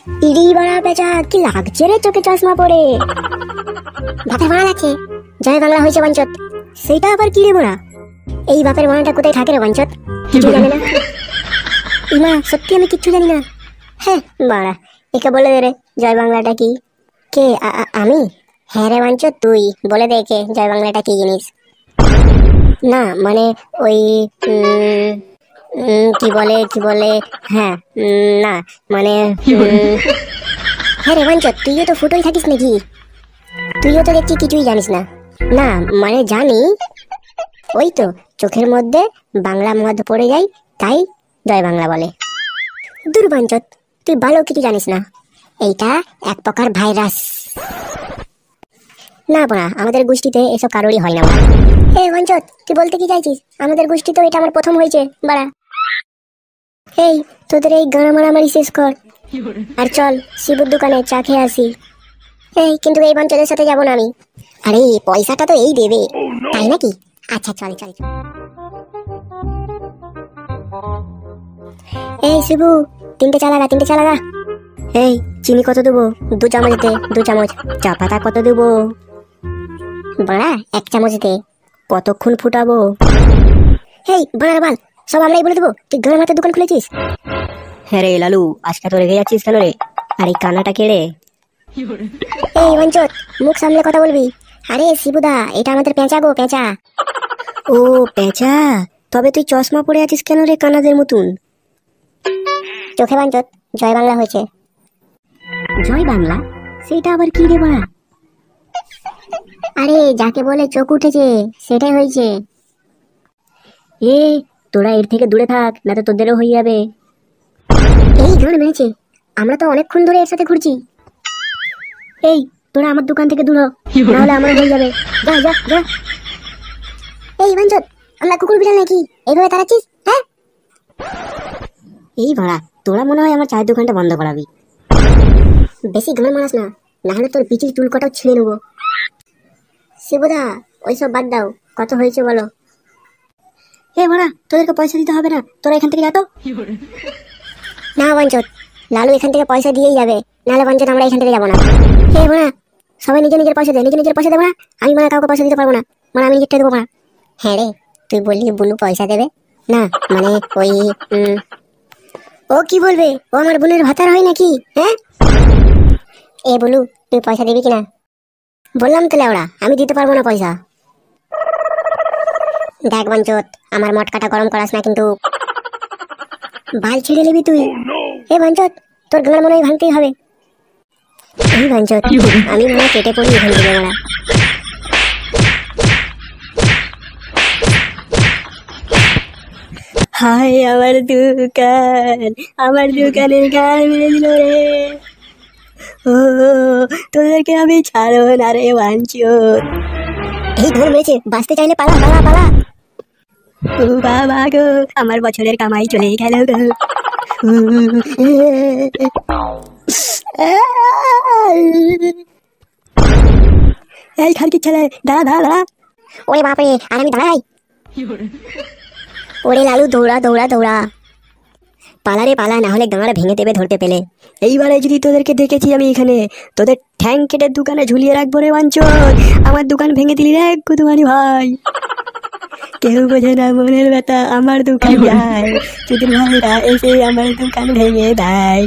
ED বাড়া পেঁচা, কি লাগছে রে চোখে চশমা পরে? বাপের বাড়া লাগছে, জয় বাংলা হয়েছে বাঞ্চত। সেইটা আবার কি রে বড়া? এই বাপের বাড়াটা কোথায় থাকে রে বাঞ্চত? কিছু জানে না। ইমা সত্যি আমি কিচ্ছু জানি না। হ্যাঁ বাড়া, একে বলে দে রে জয় বাংলাটা কি। কে? আমি? হ্যাঁ রে বাঞ্চত, তুই বলে দে কে জয় বাংলাটা কি জিনিস। না মানে ওই কি বলে হ্যাঁ না মানে হ্যাঁ রে বাঞ্চত, তুইও তো ফুটোই থাকিস নাকি? তুইও তো দেখছি কিছুই জানিস না। না মানে জানি, ওই তো চোখের মধ্যে বাংলা মদ পড়ে যায় তাই জয় বাংলা বলে। দূর বাঞ্চত, তুই ভালো কিছু জানিস না, এইটা এক প্রকার ভাইরাস। না বড়া, আমাদের গোষ্ঠীতে এসব কারোরই হয় না। এ বাঞ্চত, তুই বলতে কি চাইছিস? আমাদের গোষ্ঠীতে এটা আমার প্রথম হয়েছে বাড়া। এই তোদের এই গানা মারামারি শেষ কর আর চল শিবুর দোকানে চা খেয়ে আসি। এই কিন্তু এই বাঞ্চদের সাথে যাবো না আমি। আরে পয়সাটা তো এই দেবে, তাই নাকি? আচ্ছা চল চল। এই শিবু, তিনটে চা লাগা। এই চিনি কত দেবো? 2 চামচ দে, 2 চামচ। চা পাতা কত দেবো? বাড়া 1 চামচ দে। কতক্ষণ ফুটাবো? এই বাড়া বাল, সব আমরাই বলে দেবো, তুই গান মাথার দোকান খুলেছিস? হ্যাঁ রে লালু, আজকে তো রেগে যাচ্ছিস কেন রে? আর এই কানাটা কে রে? এই বাঞ্চত, মুখ সামলে কথা বলবি। আরে শিবুদা, এটা আমাদের পেঁচা গো, পেঁচা। ও পেঁচা, তবে তুই চশমা পরে আছিস কেন রে কানাদের মতন? চোখে বাঞ্চত জয় বাংলা হয়েছে। জয় বাংলা? সেটা আবার কি রে বাড়া? আরে যাকে বলে চোখ উঠেছে সেটাই হয়েছে। এ তোরা এর থেকে দূরে থাক, না তো তোদেরও হয়ে যাবে। এই গান মেরেছে, আমরা তো অনেকক্ষণ ধরে এর সাথে ঘুরছি। এই তোরা আমার দোকান থেকে দূর হ, নাহলে আমার হয়ে যাবে। যা যা যা। এই বাঞ্চত, আমরা কুকুর বিড়াল নাকি এইভাবে তাড়াচ্ছিস? হ্যাঁ এই ভাড়া, তোরা মনে হয় আমার চায়ের দোকানটা বন্ধ করাবি। বেশি গান মারাস না, নাহলে তোর পিচির চুল কটাও ছিঁড়ে নেবো। শিবুদা ওইসব বাদ দাও, কত হয়েছে বলো? হে ভাড়া, তোদেরকে পয়সা দিতে হবে না, তোরা এখান থেকে যা তো। না বাঞ্চত, লালু এখান থেকে পয়সা দিয়েই যাবে, নাহলে বাঞ্চত আমরা এখান থেকে যাবো না। হে ভাড়া, সবাই নিজের পয়সা দে, নিজের পয়সা দেবো না। আমি মানে কাউকে পয়সা দিতে পারবো না, মানে আমি নিজেরটা দেবো না। হ্যাঁ রে, তুই বললি বুলু পয়সা দেবে না, মানে ওই ও কি বলবে? ও আমার বোনের ভাতার হয় নাকি? হ্যাঁ এ বুলু, তুই পয়সা দিবি কিনা? বললাম তো লেওড়া, আমি দিতে পারবো না পয়সা। দেখ বাঞ্চত, আমার মটকাটা গরম করাস না কিন্তু। বাল ছেড়ে নিবি তুই। এ বাঞ্চত, তোর গান মনে হয় ভাঙতেই হবে। এই বাঞ্চত, আমি মনে কেটে পড়ি এখান থেকে মারা। হায় আমার দোকান, আমার দোকানের গান মেরে দিল রে। ও তোদেরকে আমি ছাড়ো না রে বাঞ্চত। এই ধর মেরেছে, বাঁচতে চাইলে পালা পালা পালা। ও বাবা গো, আমার বছরের কামাই চলে গেল গো। এই খানকির ছেলে, দাঁড়া দাঁড়া দাঁড়া। ওরে বাপরে, আর আমি দাঁড়াই? ওরে লালু, দৌড়া দৌড়া দৌড়া, পালা রে পালা, না হলে গাঁড় ভেঙে দেবে ধরতে পেলে। এইবারে যদি তোদেরকে দেখেছি আমি এখানে, তোদের ঠ্যাং কেটে দোকানে ঝুলিয়ে রাখবো রে বাঞ্চত। আমার দোকান ভেঙে দিলি রে কুতুমারি ভাই। কেউ বোঝে না মনের ব্যথা, আমার দোকান যায়, যদি ভাইরা এসে আমার দোকান ভেঙে দেয়।